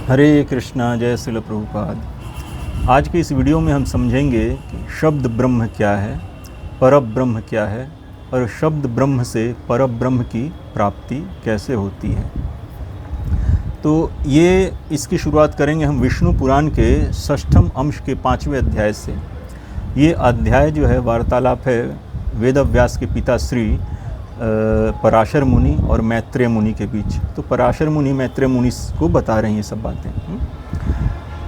हरे कृष्णा, जय श्रील प्रभुपाद। आज के इस वीडियो में हम समझेंगे कि शब्द ब्रह्म क्या है, परब्रह्म क्या है और शब्द ब्रह्म से परब्रह्म की प्राप्ति कैसे होती है। तो ये इसकी शुरुआत करेंगे हम विष्णु पुराण के षष्ठम अंश के 5वें अध्याय से। ये अध्याय जो है वार्तालाप है वेदव्यास के पिता श्री पराशर मुनि और मैत्रेय मुनि के बीच। तो पराशर मुनि मैत्रेय मुनि को बता रहे हैं ये सब बातें।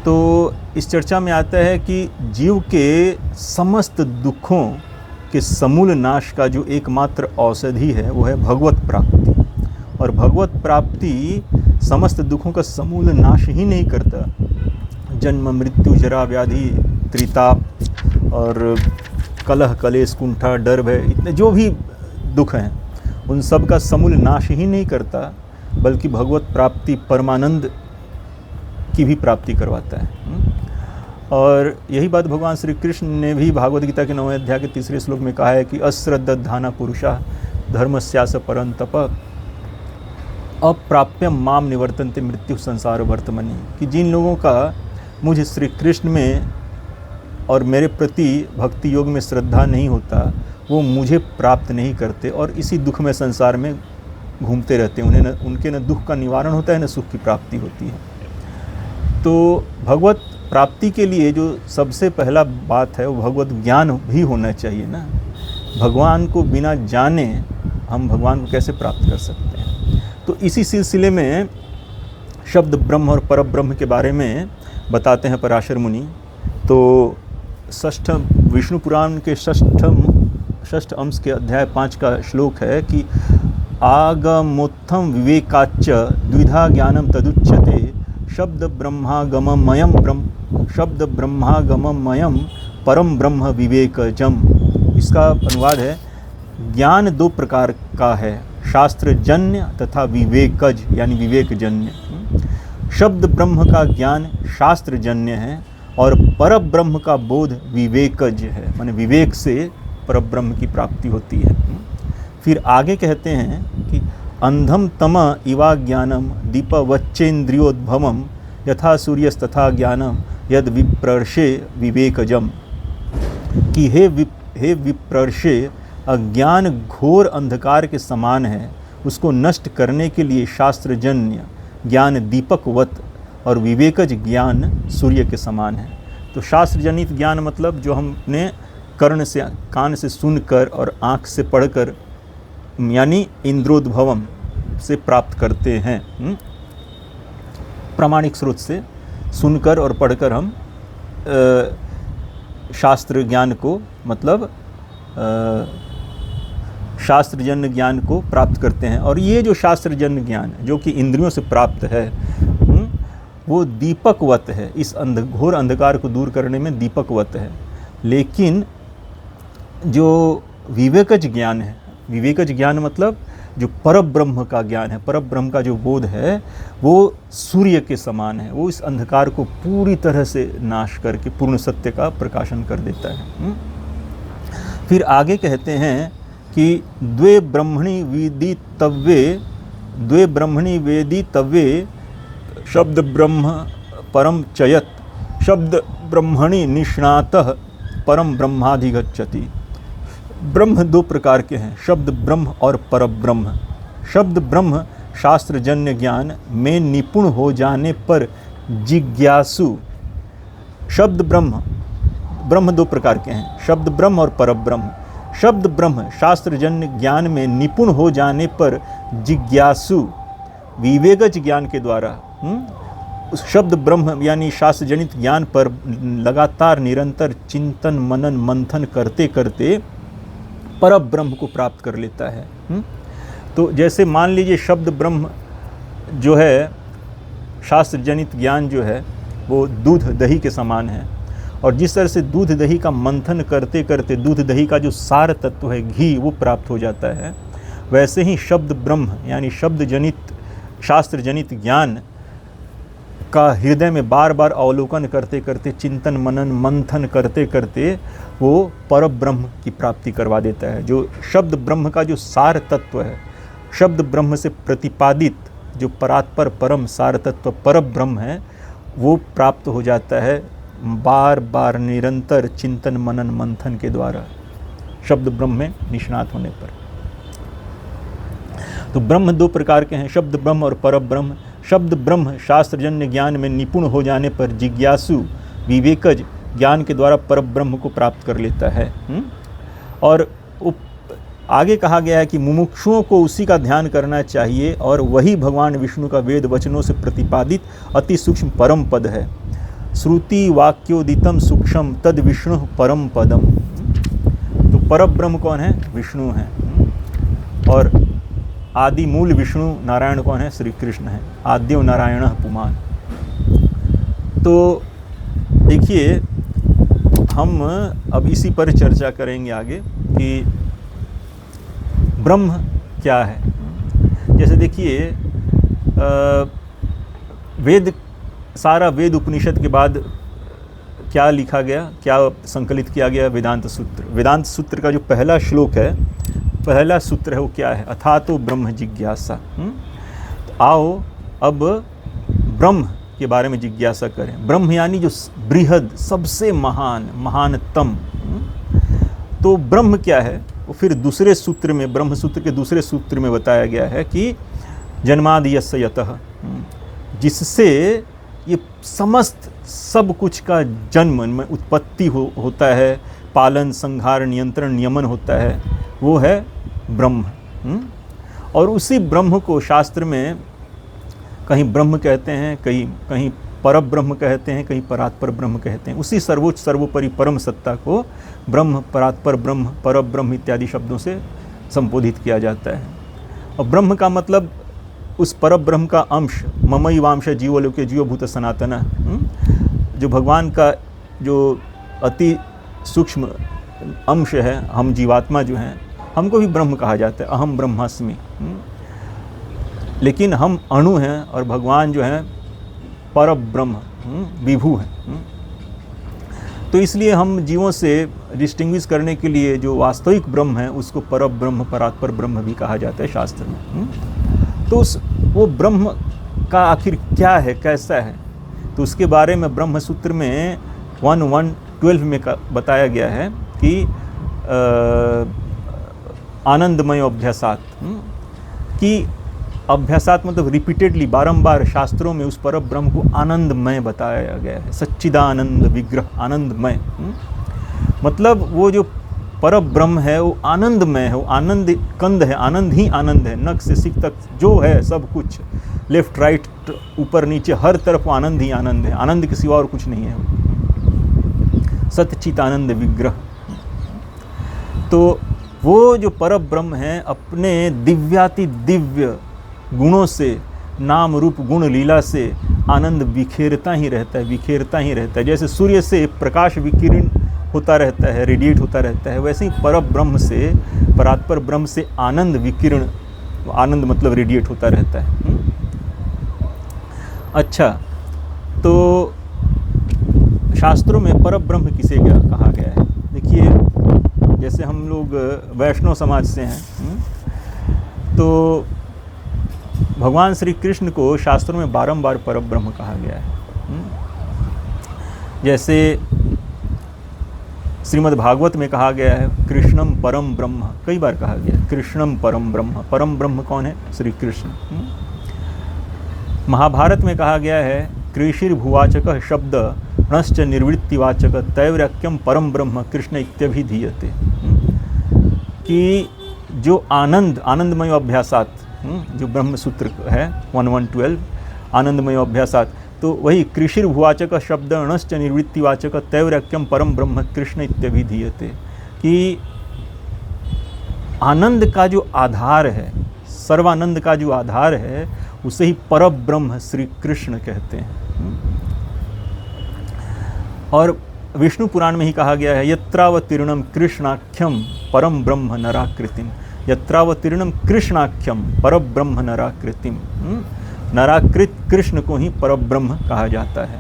तो इस चर्चा में आता है कि जीव के समस्त दुखों के समूल नाश का जो एकमात्र औषधि है वो है भगवत प्राप्ति। और भगवत प्राप्ति समस्त दुखों का समूल नाश ही नहीं करता। जन्म, मृत्यु, जरा, व्याधि, त्रिताप और कलह, कलेश, कुंठा, डर, भय, इतने जो भी दुख हैं उन सब का समूल नाश ही नहीं करता, बल्कि भगवत प्राप्ति, परमानंद की भी प्राप्ति करवाता है। और यही बात भगवान श्री कृष्ण ने भी भागवत गीता के 9वें अध्याय के 3 श्लोक में कहा है कि अश्रद्धाना पुरुषा धर्मस्यास परंतप अप्राप्यम माम निवर्तन्ते मृत्यु संसार वर्तमनि। कि जिन लोगों का मुझ श्री कृष्ण में और मेरे प्रति भक्ति योग में श्रद्धा नहीं होता, वो मुझे प्राप्त नहीं करते और इसी दुख में संसार में घूमते रहते हैं। उनके न दुख का निवारण होता है, न सुख की प्राप्ति होती है। तो भगवत प्राप्ति के लिए जो सबसे पहला बात है वो भगवत ज्ञान भी होना चाहिए ना। भगवान को बिना जाने हम भगवान को कैसे प्राप्त कर सकते हैं। तो इसी सिलसिले में शब्द ब्रह्म और परब्रह्म के बारे में बताते हैं पराशर मुनि। तो षष्ठ विष्णु पुराण के षष्ठ अंश के अध्याय 5 का श्लोक है कि आगमोत्थम विवेकाच्च द्विधा ज्ञानम तदुच्यते शब्द ब्रह्मागममयम परम ब्रह्म विवेकजम। इसका अनुवाद है ज्ञान 2 प्रकार का है, शास्त्रजन्य तथा विवेकज यानी विवेकजन्य। शब्द ब्रह्म का ज्ञान शास्त्रजन्य है और परब्रह्म का बोध विवेकज है, माने विवेक से परब्रह्म की प्राप्ति होती है। फिर आगे कहते हैं कि अंधम तम इवा ज्ञानम दीपवच्चेन्द्रियोद्भवम यथा सूर्यस्तथा ज्ञानम यद विप्रर्षे विवेकजम। कि हे विप्रर्षे, अज्ञान घोर अंधकार के समान है, उसको नष्ट करने के लिए शास्त्रजन्य ज्ञान दीपकवत और विवेकज ज्ञान सूर्य के समान है। तो शास्त्रजनित ज्ञान मतलब जो हमने कर्ण से, कान से सुनकर और आँख से पढ़कर यानी इंद्रोद्भवम से प्राप्त करते हैं। प्रामाणिक स्रोत से सुनकर और पढ़कर हम शास्त्र ज्ञान को मतलब शास्त्रजन्य ज्ञान को प्राप्त करते हैं। और ये जो शास्त्रजन्य ज्ञान जो कि इंद्रियों से प्राप्त है वो दीपकवत है, इस घोर अंधकार को दूर करने में दीपकवत है। लेकिन जो विवेकज ज्ञान है, विवेकज ज्ञान मतलब जो परब्रह्म का ज्ञान है, परब्रह्म का जो बोध है वो सूर्य के समान है। वो इस अंधकार को पूरी तरह से नाश करके पूर्ण सत्य का प्रकाशन कर देता है। फिर आगे कहते हैं कि द्वे ब्रह्मणि वेदितव्ये शब्द ब्रह्म परम चयत शब्द ब्रह्मणि निष्णातः परम ब्रह्माधिगच्छति। ब्रह्म 2 प्रकार के हैं, शब्द ब्रह्म और परब्रह्म। शब्द ब्रह्म शास्त्रजन्य ज्ञान में निपुण हो जाने पर जिज्ञासु, शब्द ब्रह्म 2 प्रकार के हैं, शब्द ब्रह्म और परब्रह्म। शब्द ब्रह्म शास्त्रजन्य ज्ञान में निपुण हो जाने पर जिज्ञासु विवेकज ज्ञान के द्वारा उस शब्द ब्रह्म यानी शास्त्रजनित ज्ञान पर लगातार निरंतर चिंतन मनन मंथन करते करते परब्रह्म को प्राप्त कर लेता है। तो जैसे मान लीजिए शब्द ब्रह्म जो है, शास्त्रजनित ज्ञान जो है वो दूध दही के समान है। और जिस तरह से दूध दही का मंथन करते करते दूध दही का जो सार तत्व है घी वो प्राप्त हो जाता है, वैसे ही शब्द ब्रह्म यानी शब्द जनित शास्त्रजनित ज्ञान का हृदय में बार बार अवलोकन करते करते चिंतन मनन मंथन करते करते वो परब्रह्म की प्राप्ति करवा देता है। जो शब्द ब्रह्म का जो सार तत्व है, शब्द ब्रह्म से प्रतिपादित जो परात्पर परम सार तत्व पर ब्रह्म है वो प्राप्त हो जाता है बार बार निरंतर चिंतन मनन मंथन के द्वारा, शब्द ब्रह्म में निष्णात होने पर। तो ब्रह्म दो प्रकार के हैं, शब्द ब्रह्म और पर ब्रह्म। शब्द ब्रह्म शास्त्रजन्य ज्ञान में निपुण हो जाने पर जिज्ञासु विवेकज ज्ञान के द्वारा पर ब्रह्म को प्राप्त कर लेता है। और आगे कहा गया है कि मुमुक्षुओं को उसी का ध्यान करना चाहिए और वही भगवान विष्णु का वेद वचनों से प्रतिपादित अति सूक्ष्म परम पद है। श्रुति वाक्योदितम सूक्ष्म तद विष्णु परम पदम। तो पर ब्रह्म कौन है? विष्णु है। और आदि मूल विष्णु नारायण कौन है? श्री कृष्ण है। आद्यो नारायण पुमान। तो देखिए हम अब इसी पर चर्चा करेंगे आगे कि ब्रह्म क्या है। जैसे देखिए वेद, सारा वेद उपनिषद के बाद क्या लिखा गया, क्या संकलित किया गया? वेदांत सूत्र। वेदांत सूत्र का जो पहला श्लोक है, पहला सूत्र है वो क्या है? अथातो ब्रह्म जिज्ञासा। तो आओ अब ब्रह्म के बारे में जिज्ञासा करें। ब्रह्म यानी जो बृहद, सबसे महान, महानतम। तो ब्रह्म क्या है वो फिर दूसरे सूत्र में, ब्रह्म सूत्र के दूसरे सूत्र में बताया गया है कि जन्मादि यस्य यतः, जिससे ये समस्त सब कुछ का जन्म में उत्पत्ति होता है, पालन संहार नियंत्रण नियमन होता है, वो है ब्रह्म। और उसी ब्रह्म को शास्त्र में कहीं ब्रह्म कहते हैं, कहीं पर ब्रह्म कहते हैं, कहीं परात्पर ब्रह्म कहते हैं। उसी सर्वोच्च सर्वोपरि परम सत्ता को ब्रह्म, परात्पर ब्रह्म, पर ब्रह्म इत्यादि शब्दों से संबोधित किया जाता है। और ब्रह्म का मतलब उस पर ब्रह्म का अंश, ममैवांश जीवलोके जीवभूत सनातन, जो भगवान का जो अति सूक्ष्म अंश है, हम जीवात्मा जो हैं, हमको भी ब्रह्म कहा जाता है, अहम ब्रह्मास्मि। लेकिन हम अणु हैं और भगवान जो है पर ब्रह्म, विभु हैं। तो इसलिए हम जीवों से डिस्टिंग्विश करने के लिए जो वास्तविक ब्रह्म है उसको पर ब्रह्म, परात्पर ब्रह्म भी कहा जाता है शास्त्र में। तो वो ब्रह्म का आखिर क्या है, कैसा है, तो उसके बारे में ब्रह्म सूत्र में 1.1.12 में बताया गया है कि आनंदमय अभ्यासात, कि अभ्यासात मतलब रिपीटेडली, बारंबार शास्त्रों में उस पर ब्रह्म को आनंदमय बताया गया है। सच्चिदानंद विग्रह, आनंदमय। मतलब वो जो पर ब्रह्म है वो आनंदमय है, वो आनंद कंद है, आनंद ही आनंद है। नख से सिख तक जो है सब कुछ, लेफ्ट राइट ऊपर नीचे हर तरफ आनंद ही आनंद है। आनंद के सिवा और कुछ नहीं है। सच्चित आनंद विग्रह। तो वो जो पर ब्रह्म है अपने दिव्याति दिव्य गुणों से, नाम रूप गुण लीला से आनंद बिखेरता ही रहता है, बिखेरता ही रहता है। जैसे सूर्य से प्रकाश विकिरण होता रहता है, रेडिएट होता रहता है, वैसे ही पर ब्रह्म से, परात्पर ब्रह्म से आनंद विकिरण, आनंद मतलब रेडिएट होता रहता है। अच्छा, तो शास्त्रों में पर ब्रह्म किसे कहा गया है? देखिए जैसे हम लोग वैष्णव समाज से हैं, तो भगवान श्री कृष्ण को शास्त्रों में बारंबार पर ब्रह्म कहा गया है। जैसे श्रीमद् भागवत में कहा गया है कृष्णम परम ब्रह्म, कई बार कहा गया कृष्णम परम ब्रह्म। परम ब्रह्म कौन है? श्री कृष्ण। महाभारत में कहा गया है कृषिर्भुवाचक शब्द णश्च निर्वृत्तिवाचक तैव्रक्यम परम ब्रह्म कृष्ण इत्यभिधीयते, कि जो आनंद, आनंदमय अभ्यासात, जो ब्रह्म सूत्र है 1.1.12, आनंदमय अभ्यासात, तो वही कृषिर्भुवाचक शब्द णश्च निर्वृत्तिवाचक तैव्रक्यम परम ब्रह्म कृष्ण इत्यभिधीयते, कि आनंद का जो आधार है, सर्वानंद का जो आधार है, उसे ही पर ब्रह्म श्री कृष्ण कहते हैं। और विष्णु पुराण में ही कहा गया है यत्रावतीर्णम कृष्णाख्यम परम ब्रह्म नराकृतिम, यत्रावतीर्णम कृष्णाख्यम पर ब्रह्म नराकृतिम। नराकृत कृष्ण को ही पर ब्रह्म कहा जाता है।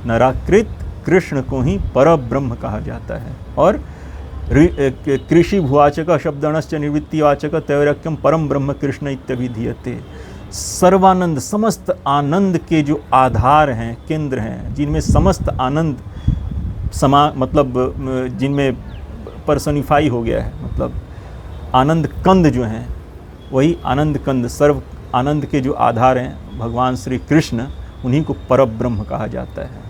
नराकृत कृष्ण को ही पर ब्रह्म कहा जाता है। और कृषि भुवाचक शब्दणश्च निवृत्तिवाचक तैरक्यम परम ब्रह्म कृष्ण इत्यभिधीयते, सर्वानंद, समस्त आनंद के जो आधार हैं, केंद्र हैं, जिनमें समस्त आनंद मतलब जिनमें पर्सनिफाई हो गया है, मतलब आनंद कंद जो हैं, वही आनंद कंद, सर्व आनंद के जो आधार हैं भगवान श्री कृष्ण, उन्हीं को परब्रह्म कहा जाता है।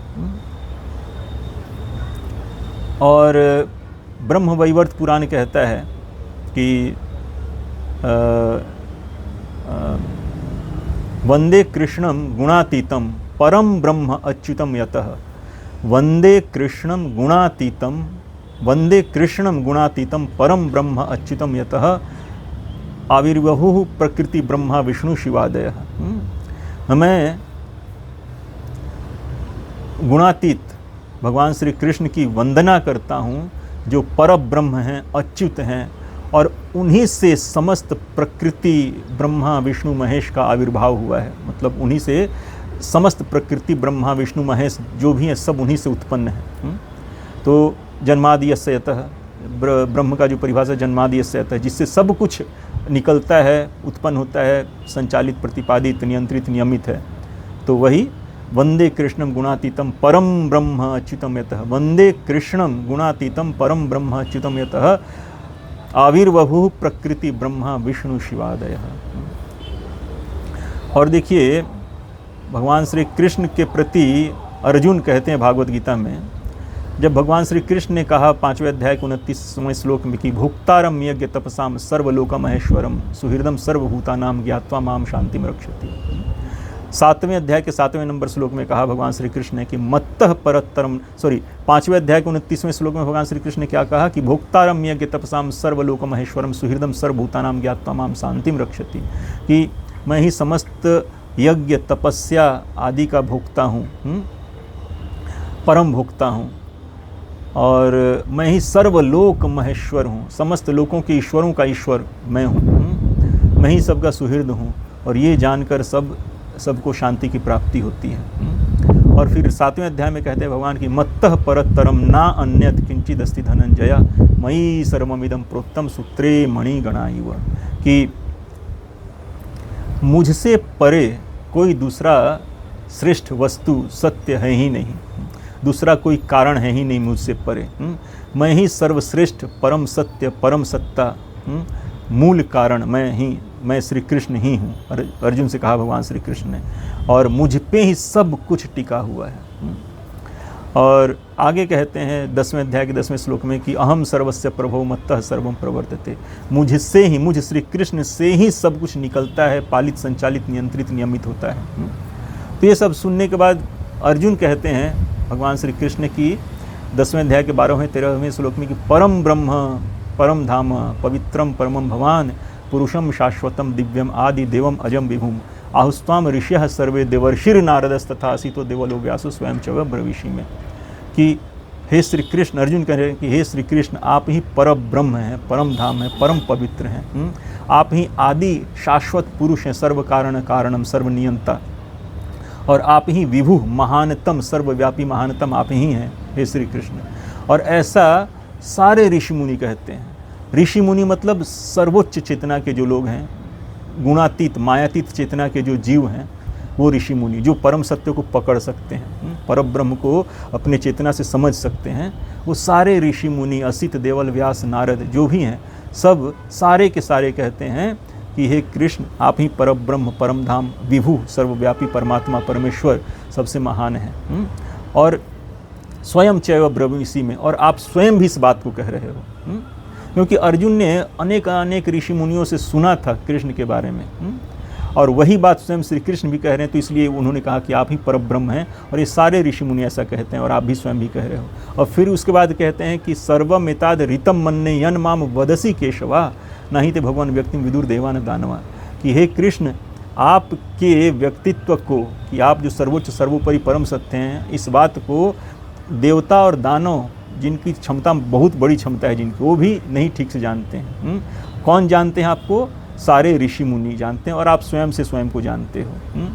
और ब्रह्म वैवर्त पुराण कहता है कि वंदे कृष्णम गुणातीतम परम ब्रह्म अच्युतम यतः, वंदे कृष्णम गुणातीतम, वंदे कृष्णम गुणातीतम परम ब्रह्म अच्युतम यतः आविर्बहुः प्रकृति ब्रह्मा विष्णु शिवादयः। हमें गुणातीत भगवान श्री कृष्ण की वंदना करता हूँ, जो पर ब्रह्म हैं, अच्युत हैं, और उन्हीं से समस्त प्रकृति ब्रह्मा विष्णु महेश का आविर्भाव हुआ है। मतलब उन्हीं से समस्त प्रकृति ब्रह्मा विष्णु महेश जो भी हैं सब उन्हीं से उत्पन्न है। तो जन्मादि यस्य यतः, ब्रह्म का जो परिभाषा जन्मादि यस्य यतः, जिससे सब कुछ निकलता है, उत्पन्न होता है, संचालित, प्रतिपादित, नियंत्रित, नियमित है। तो वही वंदे कृष्णम गुणातीतम परम ब्रह्म अच्युतम यतः, वंदे कृष्णम गुणातीतम परम ब्रह्म अच्युतम यतः आविर्बहुः प्रकृति ब्रह्मा विष्णु शिवादयः। और देखिए भगवान श्री कृष्ण के प्रति अर्जुन कहते हैं भागवत गीता में, जब भगवान श्री कृष्ण ने कहा 5वें अध्याय के 29वें श्लोक में कि भुक्तारम यज्ञ तपसाम सर्वलोक महेश्वरम सुहृदम सर्वभूतानाम ज्ञात्वा माम शांतिम रक्षति। 7वें अध्याय के 7वें नंबर श्लोक में कहा भगवान श्री कृष्ण ने कि मत्तः परतरम, 5वें अध्याय के 29वें श्लोक में भगवान श्री कृष्ण ने क्या कहा कि भुक्तारम यज्ञ तपसाम सर्वलोक महेश्वरम सुहृदम सर्वभूतानाम ज्ञात्वा माम शांतिम रक्षति, कि मैं ही समस्त यज्ञ तपस्या आदि का भोक्ता हूँ, परम भोक्ता हूँ, और मैं ही सर्वलोक महेश्वर हूँ, समस्त लोकों के ईश्वरों का ईश्वर मैं हूँ, मैं ही सबका सुहृद हूँ, और ये जानकर सबको शांति की प्राप्ति होती है। और फिर 7वें अध्याय में कहते हैं भगवान की मत्तः परतरम ना अन्यत किंचिद अस्ति धनंजय मयि सर्वमिदं प्रोक्तम सूत्रे मणिगणा इव, कि मुझसे परे कोई दूसरा श्रेष्ठ वस्तु सत्य है ही नहीं, दूसरा कोई कारण है ही नहीं मुझसे परे। मैं ही सर्वश्रेष्ठ परम सत्य परम सत्ता मूल कारण मैं श्री कृष्ण ही हूँ, अर्जुन से कहा भगवान श्री कृष्ण ने, और मुझ पे ही सब कुछ टिका हुआ है। और आगे कहते हैं 10वें अध्याय के 10वें श्लोक में कि अहम सर्वस्य प्रभो मत्तः सर्वम प्रवर्तते, मुझसे ही, मुझ श्री कृष्ण से ही सब कुछ निकलता है, पालित, संचालित, नियंत्रित, नियमित होता है। तो ये सब सुनने के बाद अर्जुन कहते हैं भगवान श्री कृष्ण की 10वें अध्याय के 12वें 13वें श्लोक में कि परम ब्रह्म परम धाम पवित्रम परमम भवान पुरुषम शाश्वतम दिव्यम आदि देवम अजम विभुम आहुस्वाम ऋषयः सर्वे देवर्षिर नारदस्तथा असितो देवलो व्यासो स्वयं च ब्रवीषि में, कि हे श्री कृष्ण, अर्जुन कह रहे हैं कि हे श्री कृष्ण, आप ही पर ब्रह्म हैं, परम धाम हैं, परम पवित्र हैं, आप ही आदि शाश्वत पुरुष हैं, सर्व कारण कारणम सर्वनियंता, और आप ही विभु महानतम सर्वव्यापी महानतम आप ही हैं हे श्री कृष्ण। और ऐसा सारे ऋषि मुनि कहते हैं। ऋषि मुनि मतलब सर्वोच्च चेतना के जो लोग हैं, गुणातीत मायातीत चेतना के जो जीव हैं, वो ऋषि मुनि जो परम सत्य को पकड़ सकते हैं, परब्रह्म को अपने चेतना से समझ सकते हैं, वो सारे ऋषि मुनि असित देवल व्यास नारद जो भी हैं, सब सारे के सारे कहते हैं कि हे कृष्ण, आप ही परब्रह्म परम धाम विभु सर्वव्यापी परमात्मा परमेश्वर सबसे महान हैं, और स्वयं चैव ब्रवीषि में, और आप स्वयं भी इस बात को कह रहे हो। क्योंकि अर्जुन ने अनेक ऋषि मुनियों से सुना था कृष्ण के बारे में, और वही बात स्वयं श्री कृष्ण भी कह रहे हैं, तो इसलिए उन्होंने कहा कि आप ही परब्रह्म हैं, और ये सारे ऋषि मुनि ऐसा कहते हैं, और आप भी स्वयं भी कह रहे हो। और फिर उसके बाद कहते हैं कि सर्वमेताद ऋतम मन्ने यन माम वदसी केशवा नहीं ते भगवान व्यक्ति विदुर देवान दानवा, कि हे कृष्ण, आपके व्यक्तित्व को, कि आप जो सर्वोच्च सर्वोपरि परम सत्य हैं, इस बात को देवता और दानव जिनकी क्षमता बहुत बड़ी क्षमता है जिनकी, वो भी नहीं ठीक से जानते हैं। कौन जानते हैं आपको? सारे ऋषि मुनि जानते हैं, और आप स्वयं से स्वयं को जानते हो,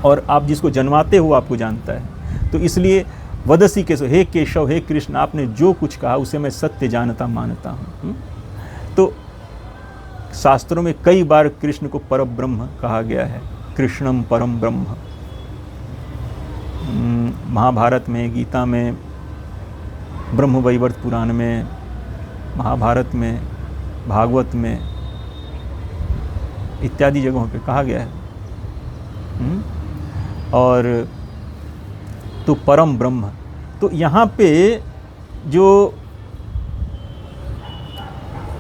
और आप जिसको जन्माते हो आपको जानता है। तो इसलिए वदसी केशव, हे केशव, हे कृष्ण, आपने जो कुछ कहा उसे मैं सत्य जानता मानता हूँ। तो शास्त्रों में कई बार कृष्ण को पर ब्रह्म कहा गया है, कृष्णम परम ब्रह्म। महाभारत में, गीता में, ब्रह्म वैवर्त पुराण में, महाभारत में, भागवत में इत्यादि जगहों पे कहा गया है। और तो परम ब्रह्म, तो यहाँ पे जो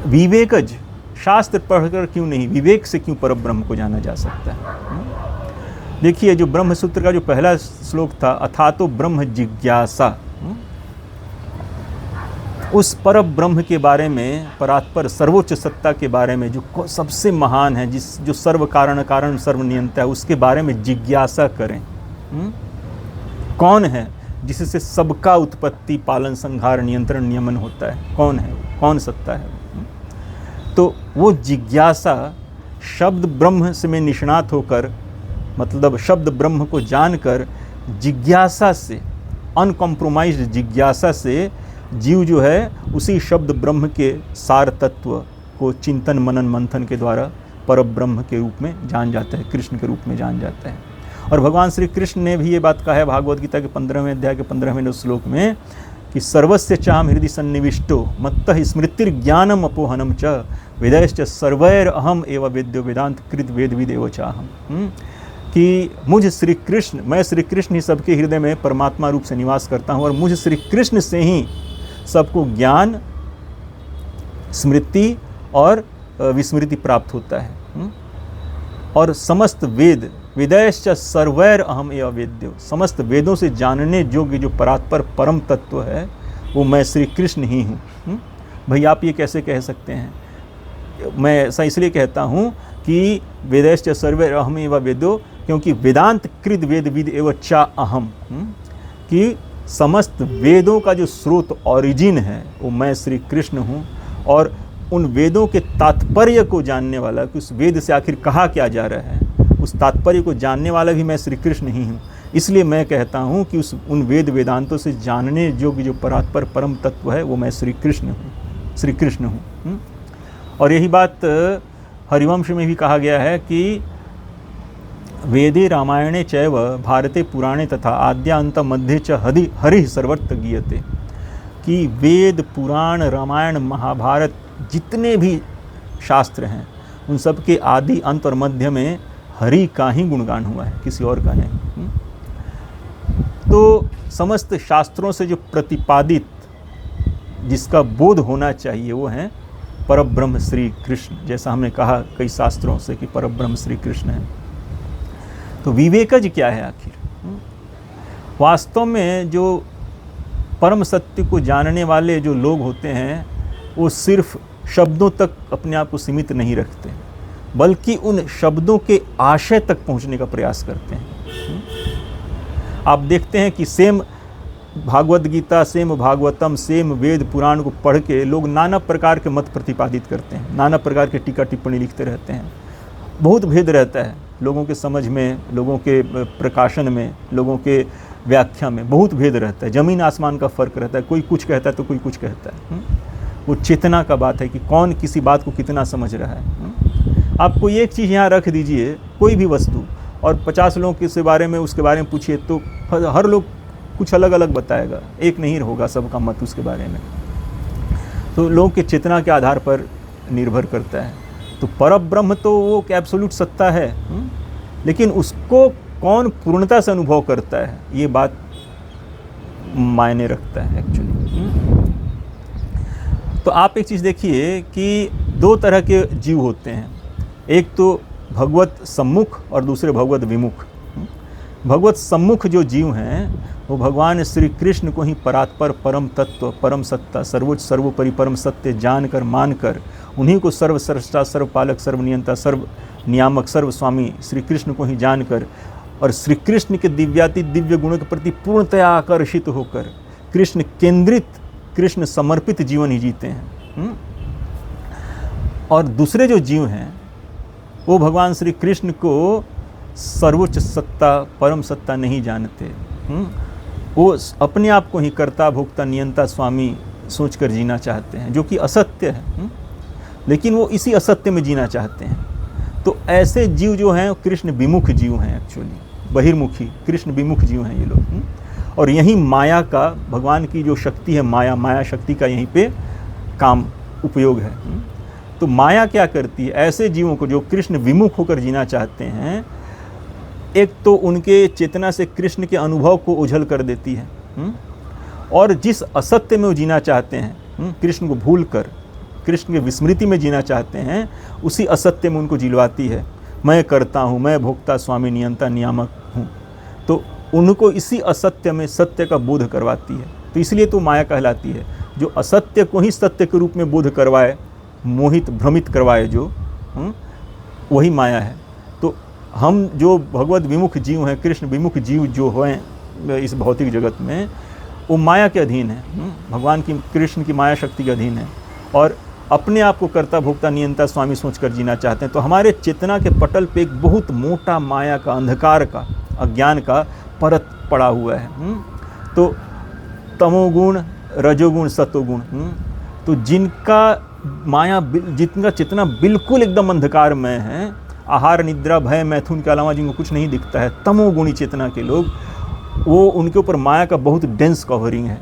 विवेकज, शास्त्र पढ़कर क्यों नहीं, विवेक से क्यों परम ब्रह्म को जाना जा सकता है? देखिए, जो ब्रह्म सूत्र का जो पहला श्लोक था, अथातो ब्रह्म जिज्ञासा, उस पर ब्रह्म के बारे में, परात्पर सर्वोच्च सत्ता के बारे में, जो सबसे महान है, जो सर्व कारण कारण सर्व नियंता है, उसके बारे में जिज्ञासा करें। कौन है जिससे सबका उत्पत्ति, पालन, संहार, नियंत्रण, नियमन होता है? कौन है? कौन सत्ता है? तो वो जिज्ञासा शब्द ब्रह्म से में निष्णात होकर, मतलब शब्द ब्रह्म को जानकर, जिज्ञासा से, अनकॉम्प्रोमाइज्ड जिज्ञासा से जीव जो है उसी शब्द ब्रह्म के सार तत्व को चिंतन मनन मंथन के द्वारा पर ब्रह्म के रूप में जान जाता है, कृष्ण के रूप में जान जाता है। और भगवान श्री कृष्ण ने भी ये बात कहा है भागवत गीता के 15वें अध्याय के 15वें श्लोक में कि सर्वस्य चाहम हृदय सन्निविष्टो मत्तः स्मृतिर्ज्ञानम अपोहनम च वेदैश्च सर्वैर अहम एव वेद्यो वेदांत कृत वेद विदेव चाहम, कि मुझ श्री कृष्ण, मैं श्री कृष्ण ही सबके हृदय में परमात्मा रूप से निवास करता हूँ और मुझ श्री कृष्ण से ही सबको ज्ञान, स्मृति और विस्मृति प्राप्त होता है। और समस्त वेद, वेदैश्च सर्वैर अहम एव वेद्यो, समस्त वेदों से जानने योग्य जो परात्पर परम तत्व है वो मैं श्री कृष्ण ही हूँ। भाई आप ये कैसे कह सकते हैं? मैं ऐसा इसलिए कहता हूँ कि वेदैश्च सर्वैर अहम एव वेद्यो, क्योंकि वेदांत कृत वेद विद एव चा अहम, कि समस्त वेदों का जो स्रोत, ओरिजिन है, वो मैं श्री कृष्ण हूँ। और उन वेदों के तात्पर्य को जानने वाला, कि उस वेद से आखिर कहा क्या जा रहा है, उस तात्पर्य को जानने वाला भी मैं श्री कृष्ण ही हूँ। इसलिए मैं कहता हूँ कि उन वेद वेदांतों से जानने योग्य जो परात्पर परम तत्व है वो मैं श्री कृष्ण हूँ, श्री कृष्ण हूँ। और यही बात हरिवंश में भी कहा गया है कि वेदे रामायणे चैव भारते पुराणे तथा आद्यांत मध्य च हरि सर्वत्र गीयते, कि वेद, पुराण, रामायण, महाभारत जितने भी शास्त्र हैं उन सब के आदि, अंत और मध्य में हरि का ही गुणगान हुआ है, किसी और का नहीं। तो समस्त शास्त्रों से जो प्रतिपादित, जिसका बोध होना चाहिए, वो है परब्रह्म श्री कृष्ण। जैसा हमने कहा कई शास्त्रों से कि परब्रह्म श्री कृष्ण है। तो विवेकज क्या है आखिर? वास्तव में जो परम सत्य को जानने वाले जो लोग होते हैं वो सिर्फ शब्दों तक अपने आप को सीमित नहीं रखते, बल्कि उन शब्दों के आशय तक पहुंचने का प्रयास करते हैं। आप देखते हैं कि same Bhagavad Gita, same Bhagavatam, same Veda Purana को पढ़ के लोग नाना प्रकार के मत प्रतिपादित करते हैं, नाना प्रकार के टीका टिप्पणी लिखते रहते हैं। बहुत भेद रहता है लोगों के समझ में, लोगों के प्रकाशन में, लोगों के व्याख्या में बहुत भेद रहता है, ज़मीन आसमान का फ़र्क रहता है। कोई कुछ कहता है तो कोई कुछ कहता है। वो चेतना का बात है कि कौन किसी बात को कितना समझ रहा है। आप कोई एक चीज़ यहाँ रख दीजिए, कोई भी वस्तु, और 50 लोगों के बारे में, उसके बारे में पूछिए तो हर लोग कुछ अलग अलग बताएगा, एक नहीं होगा सबका मत उसके बारे में। तो लोगों के चेतना के आधार पर निर्भर करता है। तो परब्रह्म तो वो एब्सोल्यूट सत्ता है, लेकिन उसको कौन पूर्णता से अनुभव करता है, ये बात मायने रखता है एक्चुअली। तो आप एक चीज़ देखिए कि दो तरह के जीव होते हैं, एक तो भगवत सम्मुख और दूसरे भगवत विमुख। भगवत सम्मुख जो जीव हैं वो भगवान श्री कृष्ण को ही परात्पर परम तत्व, परम सत्ता, सर्वोच्च सर्वोपरि परम सत्य जानकर, मानकर, उन्हीं को सर्व स्रष्टा, सर्व पालक, सर्व नियंता, सर्व नियामक, सर्व स्वामी श्री कृष्ण को ही जानकर और श्री कृष्ण के दिव्याति दिव्य गुणों के प्रति पूर्णतया आकर्षित होकर कृष्ण केंद्रित, कृष्ण समर्पित जीवन ही जीते हैं। और दूसरे जो जीव हैं वो भगवान श्री कृष्ण को सर्वोच्च सत्ता, परम सत्ता नहीं जानते। वो अपने आप को ही कर्ता, भोक्ता, नियंता, स्वामी सोचकर जीना चाहते हैं, जो कि असत्य है। लेकिन वो इसी असत्य में जीना चाहते हैं। तो ऐसे जीव जो हैं कृष्ण विमुख जीव हैं, एक्चुअली बहिर्मुखी कृष्ण विमुख जीव हैं ये लोग। और यही माया का, भगवान की जो शक्ति है माया शक्ति का यहीं पे काम उपयोग है। तो माया क्या करती है, ऐसे जीवों को जो कृष्ण विमुख होकर जीना चाहते हैं, एक तो उनके चेतना से कृष्ण के अनुभव को ओझल कर देती है, और जिस असत्य में वो जीना चाहते हैं, कृष्ण को भूल कर कृष्ण की विस्मृति में जीना चाहते हैं, उसी असत्य में उनको जिलवाती है। मैं करता हूँ, मैं भोक्ता स्वामी नियंता नियामक हूँ। तो उनको इसी असत्य में सत्य का बोध करवाती है। तो इसलिए तो माया कहलाती है, जो असत्य को ही सत्य के रूप में बोध करवाए, मोहित भ्रमित करवाए, जो वही माया है। तो हम जो भगवत विमुख जीव हैं, कृष्ण विमुख जीव जो हैं इस भौतिक जगत में, वो माया के अधीन है, भगवान की कृष्ण की माया शक्ति के अधीन है, और अपने आप को कर्ता भोक्ता नियंता स्वामी सोचकर जीना चाहते हैं। तो हमारे चेतना के पटल पे एक बहुत मोटा माया का, अंधकार का, अज्ञान का परत पड़ा हुआ है। तो तमोगुण, रजोगुण, सतोगुण, तो जिनका माया, जिनका चेतना बिल्कुल एकदम अंधकार में है, आहार निद्रा भय मैथुन के अलावा जिनको कुछ नहीं दिखता है, तमोगुणी चेतना के लोग, वो उनके ऊपर माया का बहुत डेंस कवरिंग है।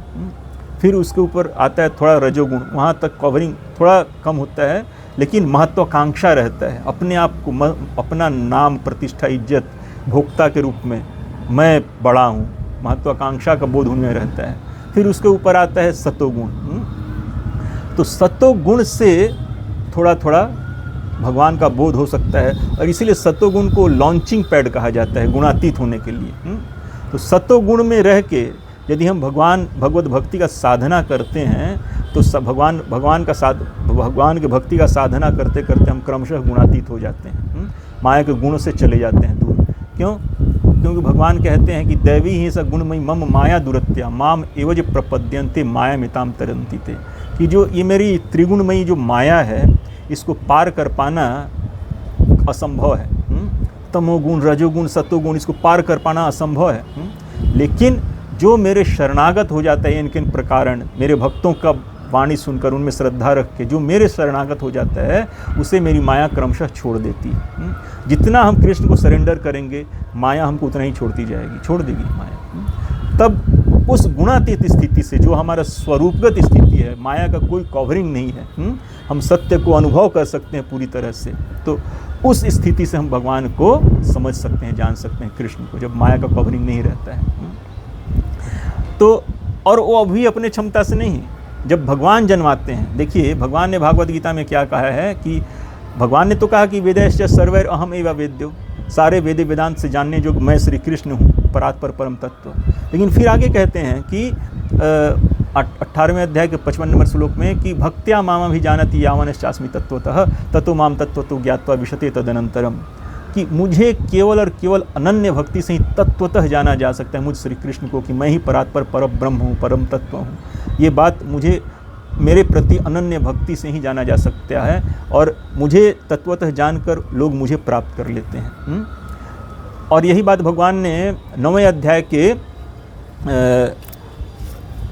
फिर उसके ऊपर आता है थोड़ा रजोगुण, वहाँ तक कवरिंग थोड़ा कम होता है, लेकिन महत्वाकांक्षा रहता है, अपने आप को, अपना नाम प्रतिष्ठा इज्जत भोक्ता के रूप में मैं बड़ा हूँ, महत्वाकांक्षा का बोध उनमें रहता है। फिर उसके ऊपर आता है सतोगुण। तो सतोगुण से थोड़ा थोड़ा भगवान का बोध हो सकता है, और इसीलिए सतोगुण को लॉन्चिंग पैड कहा जाता है गुणातीत होने के लिए। तो सतोगुण में रह के यदि हम भगवत भक्ति का साधना करते हैं, तो भगवान के भक्ति का साधना करते करते हम क्रमशः गुणातीत हो जाते हैं, माया के गुणों से चले जाते हैं दूर। क्यों? क्योंकि भगवान कहते हैं कि दैवी ही स गुणमयी मम माया दुरत्या माम एवज प्रपद्यन्ते माया मिताम तरन्ति ते, कि जो ये मेरी त्रिगुणमयी जो माया है, इसको पार कर पाना असंभव है। तमोगुण, रजोगुण, सतोगुण, इसको पार कर पाना असंभव है। लेकिन जो मेरे शरणागत हो जाता है इनके प्रकारण, मेरे भक्तों का वाणी सुनकर उनमें श्रद्धा रख के जो मेरे शरणागत हो जाता है, उसे मेरी माया क्रमशः छोड़ देती है। जितना हम कृष्ण को सरेंडर करेंगे, माया हमको उतना ही छोड़ देगी माया। तब उस गुणातीत स्थिति से, जो हमारा स्वरूपगत स्थिति है, माया का कोई कवरिंग नहीं है, हम सत्य को अनुभव कर सकते हैं पूरी तरह से। तो उस स्थिति से हम भगवान को समझ सकते हैं, जान सकते हैं कृष्ण को, जब माया का कवरिंग नहीं रहता है। तो और वो अभी अपने क्षमता से नहीं, जब भगवान जन्माते हैं। देखिए भगवान ने भागवत गीता में क्या कहा है, कि भगवान ने तो कहा कि वेदैश्च सर्वैर अहम एव वेद्यो, सारे वेद वेदांत से जानने जो मैं श्री कृष्ण हूँ, परात्पर परम तत्व। लेकिन फिर आगे कहते हैं कि 18वें अध्याय के 55 नंबर श्लोक में, कि भक्त्या माम भी जानति यावनश्चास्मि तत्वतः ततो माम तत्वतो ज्ञात्वा विशते तदनंतरम, कि मुझे केवल और केवल अनन्य भक्ति से ही तत्वतः जाना जा सकता है, मुझ श्री कृष्ण को, कि मैं ही परात्पर परम ब्रह्म हूँ, परम तत्व हूँ। ये बात मुझे मेरे प्रति अनन्य भक्ति से ही जाना जा सकता है, और मुझे तत्वतः जानकर लोग मुझे प्राप्त कर लेते हैं। और यही बात भगवान ने 9वें अध्याय के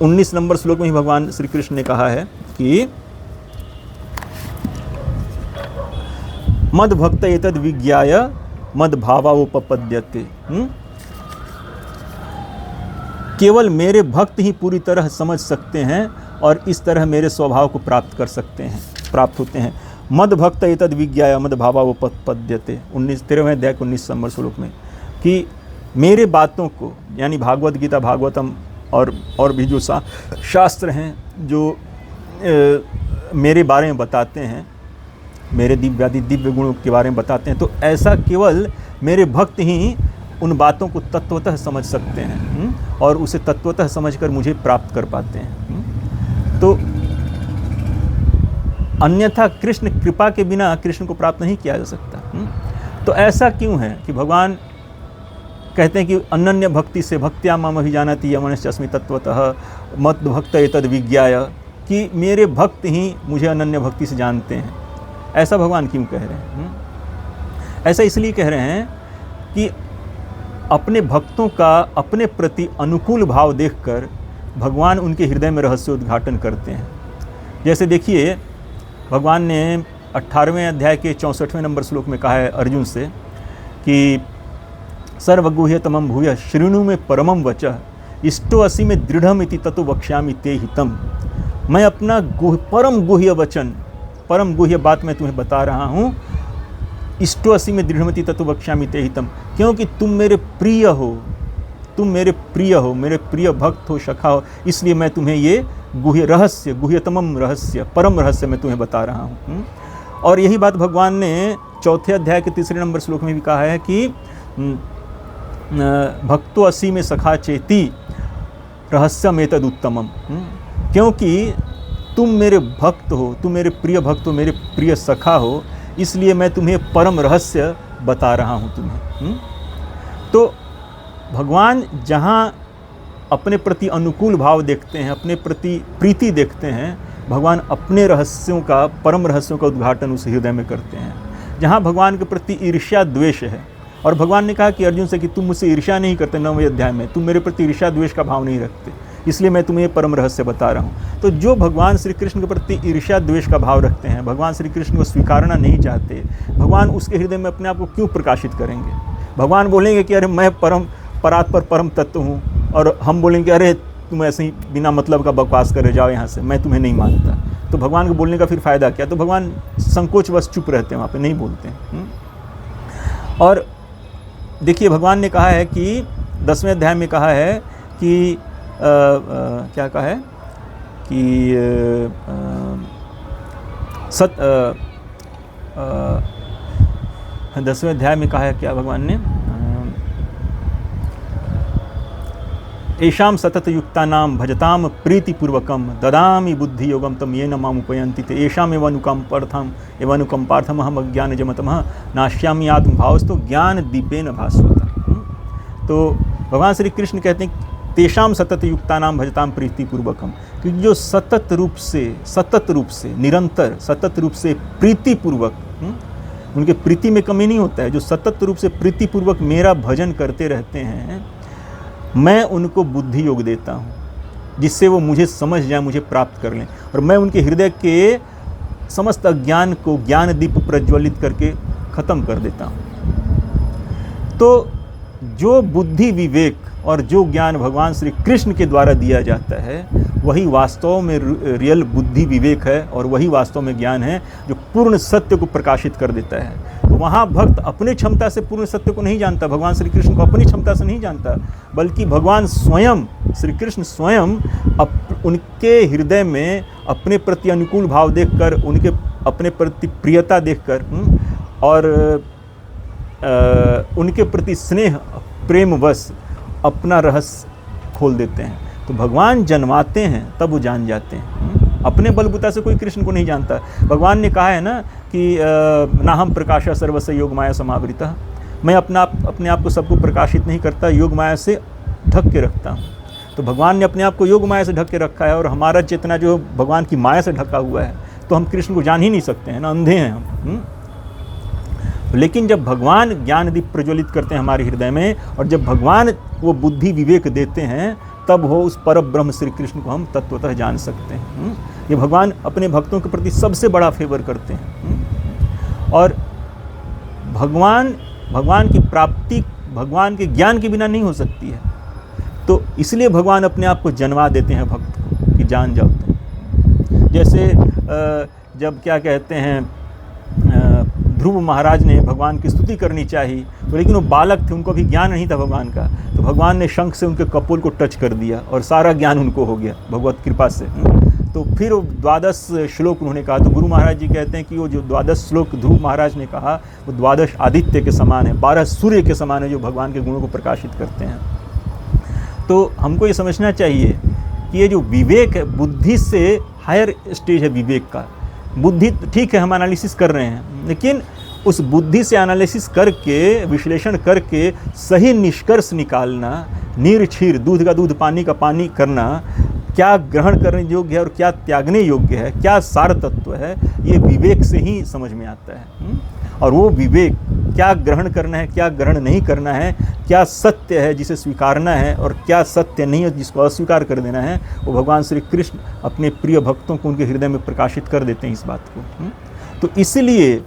19 नंबर श्लोक में ही भगवान श्री कृष्ण ने कहा है कि मद भक्त एतद विज्ञाय मद भावावोपपद्यते, केवल मेरे भक्त ही पूरी तरह समझ सकते हैं और इस तरह मेरे स्वभाव को प्राप्त होते हैं। मद भक्त एतद विज्ञाय मद भावावोपपद्यते, 13वें अध्याय के 19 नंबर श्लोक में, कि मेरे बातों को, यानी भागवत गीता, भागवतम और भी जो शास्त्र हैं, जो मेरे बारे में बताते हैं, मेरे दिव्य गुणों के बारे में बताते हैं, तो ऐसा केवल मेरे भक्त ही उन बातों को तत्वतः समझ सकते हैं, और उसे तत्वतः समझकर मुझे प्राप्त कर पाते हैं। तो अन्यथा कृष्ण कृपा के बिना कृष्ण को प्राप्त नहीं किया जा सकता। तो ऐसा क्यों है कि भगवान कहते हैं कि अनन्य भक्ति से भक्त्या माम अभिजानति यमनश्चास्मि तत्वतः मद भक्त एतद विज्ञाय, कि मेरे भक्त ही मुझे अनन्य भक्ति से जानते हैं। ऐसा भगवान क्यों कह रहे हैं? ऐसा इसलिए कह रहे हैं कि अपने भक्तों का अपने प्रति अनुकूल भाव देखकर भगवान उनके हृदय में रहस्योद्घाटन करते हैं। जैसे देखिए, भगवान ने 18वें अध्याय के 64वें नंबर श्लोक में कहा है अर्जुन से कि सर्वगुह्यतमं भूय शृणु में परमं वचः इष्टो असि में दृढ़मिति ततो वक्ष्यामि ते हितम्। मैं अपना परम गुह्य वचन, परम गुह्य बात मैं तुम्हें बता रहा हूँ। इष्टो असि में दृढ़मिति ततो वक्ष्यामि ते हितम्, क्योंकि तुम मेरे प्रिय हो, तुम मेरे प्रिय हो, मेरे प्रिय भक्त हो, सखा हो, इसलिए मैं तुम्हें ये गुह्य रहस्य, गुह्यतमम रहस्य, परम रहस्य मैं तुम्हें बता रहा हूँ। और यही बात भगवान ने 4थे अध्याय के 3 नंबर श्लोक में भी कहा है कि भक्तो असि में सखा चेति रहस्यमेतद उत्तमम, क्योंकि तुम मेरे भक्त हो, तुम मेरे प्रिय भक्त हो, मेरे प्रिय सखा हो, इसलिए मैं तुम्हें परम रहस्य बता रहा हूँ तुम्हें। तो भगवान जहाँ अपने प्रति अनुकूल भाव देखते हैं, अपने प्रति प्रीति देखते हैं, भगवान अपने रहस्यों का, परम रहस्यों का उद्घाटन उस हृदय में करते हैं। जहाँ भगवान के प्रति ईर्ष्या द्वेष है, और भगवान ने कहा कि अर्जुन से कि तुम मुझसे ईर्ष्या नहीं करते, 9वें अध्याय में तुम मेरे प्रति ईर्ष्या द्वेष का भाव नहीं रखते, इसलिए मैं तुम्हें ये परम रहस्य बता रहा हूँ। तो जो भगवान श्री कृष्ण के प्रति ईर्ष्या द्वेष का भाव रखते हैं, भगवान श्री कृष्ण को स्वीकारना नहीं चाहते, भगवान उसके हृदय में अपने आप को क्यों प्रकाशित करेंगे? भगवान बोलेंगे कि अरे मैं परम परात्पर परम तत्व हूँ, और हम बोलेंगे अरे तुम ऐसे ही बिना मतलब का बकवास करे जाओ यहाँ से, मैं तुम्हें नहीं मानता। तो भगवान को बोलने का फिर फ़ायदा क्या? तो भगवान संकोचवश चुप रहते हैं, वहाँ पे नहीं बोलते हैं। और देखिए भगवान ने कहा है कि 10वें अध्याय में कहा है कि क्या कहा है कि 10वें अध्याय में कहा है क्या भगवान ने, एषां सतत युक्तानां भजताम प्रीतिपूर्वकम ददामि बुद्धि योगम तम येन माम उपयन्ति ते एषाम एवानुकंपार्थम अहम अज्ञानजमतमः नाश्यामि आत्मभावस्तो ज्ञान दीपेन भास्वता। तो भगवान श्री कृष्ण कहते हैं तेषाम सतत युक्तानां भजताम प्रीतिपूर्वकम, क्योंकि जो सतत रूप से निरंतर सतत रूप से प्रीतिपूर्वक, उनके प्रीति में कमी नहीं होता है, जो सतत रूप से प्रीतिपूर्वक मेरा भजन करते रहते हैं, मैं उनको बुद्धि योग देता हूँ, जिससे वो मुझे समझ जाए, मुझे प्राप्त कर लें, और मैं उनके हृदय के समस्त अज्ञान को ज्ञान दीप प्रज्वलित करके ख़त्म कर देता हूँ। तो जो बुद्धि विवेक और जो ज्ञान भगवान श्री कृष्ण के द्वारा दिया जाता है, वही वास्तव में रियल बुद्धि विवेक है, और वही वास्तव में ज्ञान है जो पूर्ण सत्य को प्रकाशित कर देता है। तो वहाँ भक्त अपने क्षमता से पूर्ण सत्य को नहीं जानता, भगवान श्री कृष्ण को अपनी क्षमता से नहीं जानता, बल्कि भगवान स्वयं, श्री कृष्ण स्वयं उनके हृदय में अपने प्रति अनुकूल भाव देखकर, उनके अपने प्रति प्रियता देखकर और उनके प्रति स्नेह प्रेमवश अपना रहस्य खोल देते हैं। तो भगवान जन्माते हैं तब वो जान जाते हैं, अपने बलबूता से कोई कृष्ण को नहीं जानता। भगवान ने कहा है ना कि ना हम प्रकाशा सर्वस्य योग माया समावृतः, मैं अपने आप को सबको प्रकाशित नहीं करता, योग माया से ढक के रखता हूँ। तो भगवान ने अपने आप को योग माया से ढक के रखा है, और हमारा चेतना जो भगवान की माया से ढका हुआ है, तो हम कृष्ण को जान ही नहीं सकते हैं ना, अंधे हैं हम। लेकिन जब भगवान ज्ञान दीप प्रज्वलित करते हैं हमारे हृदय में, और जब भगवान वो बुद्धि विवेक देते हैं, तब हो उस पर ब्रह्म श्री कृष्ण को हम तत्वतः जान सकते हैं। ये भगवान अपने भक्तों के प्रति सबसे बड़ा फेवर करते हैं। और भगवान की प्राप्ति भगवान के ज्ञान के बिना नहीं हो सकती है। तो इसलिए भगवान अपने आप को जन्मा देते हैं भक्त को कि जान जाओ तुम। जैसे जब क्या कहते हैं, ध्रुव महाराज ने भगवान की स्तुति करनी चाहिए, तो लेकिन वो बालक थे, उनको भी ज्ञान नहीं था भगवान का, तो भगवान ने शंख से उनके कपोल को टच कर दिया और सारा ज्ञान उनको हो गया भगवत कृपा से। तो फिर 12 श्लोक उन्होंने कहा। तो गुरु महाराज जी कहते हैं कि वो जो 12 श्लोक ध्रुव महाराज ने कहा, वो 12 आदित्य के समान है, 12 सूर्य के समान है, जो भगवान के गुणों को प्रकाशित करते हैं। तो हमको ये समझना चाहिए कि ये जो विवेक है, बुद्धि से हायर स्टेज है विवेक का। बुद्धि ठीक है, हम एनालिसिस कर रहे हैं, लेकिन उस बुद्धि से एनालिसिस करके, विश्लेषण करके सही निष्कर्ष निकालना, नीर क्षीर, दूध का दूध पानी का पानी करना, क्या ग्रहण करने योग्य है और क्या त्यागने योग्य है, क्या सार तत्व है, ये विवेक से ही समझ में आता है। और वो विवेक, क्या ग्रहण करना है, क्या ग्रहण नहीं करना है, क्या सत्य है जिसे स्वीकारना है और क्या सत्य नहीं है जिसको अस्वीकार कर देना है, वो भगवान श्री कृष्ण अपने प्रिय भक्तों को उनके हृदय में प्रकाशित कर देते हैं इस बात को। तो इसलिए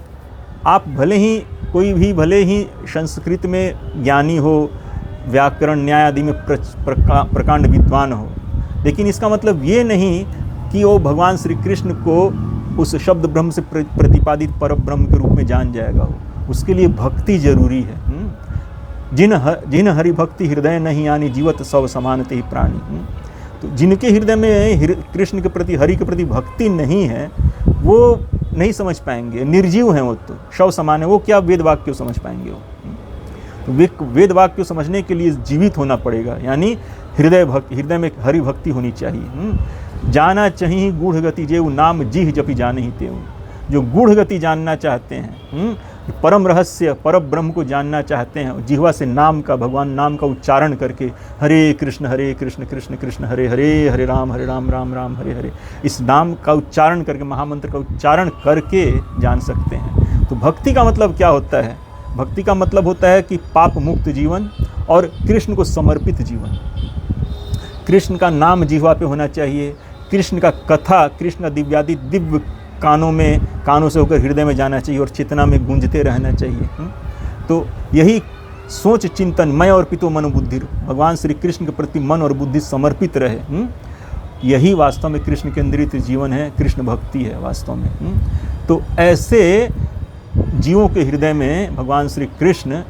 आप भले ही संस्कृत में ज्ञानी हो, व्याकरण न्याय आदि में प्रकांड विद्वान हो, लेकिन इसका मतलब ये नहीं कि वो भगवान श्री कृष्ण को उस शब्द ब्रह्म से प्रतिपादित पर ब्रह्म के रूप में जान जाएगा। हो उसके लिए भक्ति जरूरी है। जिन हरि भक्ति हृदय नहीं आनी, जीवत सब समानते ही प्राणी। तो जिनके हृदय में कृष्ण के प्रति, हरि के प्रति भक्ति नहीं है, वो नहीं समझ पाएंगे, निर्जीव हैं वो, तो शव समान है, वो क्या वेद वाक्य समझ पाएंगे। वो तो वेद वाक्य समझने के लिए जीवित होना पड़ेगा, यानी हृदय में हरि भक्ति होनी चाहिए। जाना चाहिए गूढ़ गति जेऊ, नाम जीह जपि जाने ही तेऊ। जो गूढ़ गति जानना चाहते हैं, परम रहस्य पर ब्रह्म को जानना चाहते हैं, जिह्वा से नाम का, भगवान नाम का उच्चारण करके हरे कृष्ण कृष्ण कृष्ण हरे हरे, हरे राम राम राम हरे हरे, इस नाम का उच्चारण करके, महामंत्र का उच्चारण करके जान सकते हैं। तो भक्ति का मतलब क्या होता है? भक्ति का मतलब होता है कि पाप मुक्त जीवन और कृष्ण को समर्पित जीवन। कृष्ण का नाम जिह्वा पे होना चाहिए, कृष्ण का कथा, कृष्ण का दिव्य कानों से होकर हृदय में जाना चाहिए और चेतना में गूंजते रहना चाहिए। तो यही सोच चिंतन मय और पितो मनो बुद्धि, भगवान श्री कृष्ण के प्रति मन और बुद्धि समर्पित रहे, यही वास्तव में कृष्ण केंद्रित जीवन है, कृष्ण भक्ति है वास्तव में। तो ऐसे जीवों के हृदय में भगवान श्री कृष्ण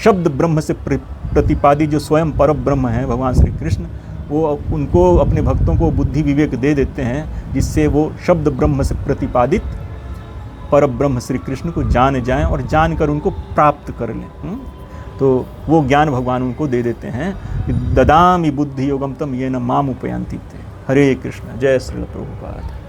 शब्द ब्रह्म से प्रतिपादित, जो स्वयं पर ब्रह्म है भगवान श्री कृष्ण, वो उनको, अपने भक्तों को बुद्धि विवेक दे देते हैं, जिससे वो शब्द ब्रह्म से प्रतिपादित पर ब्रह्म श्री कृष्ण को जान जाएं और जानकर उनको प्राप्त कर लें। तो वो ज्ञान भगवान उनको दे देते हैं। ददामि बुद्धि योगम तम येन माम उपयान्ति। हरे कृष्ण। जय श्रील प्रभुपाद।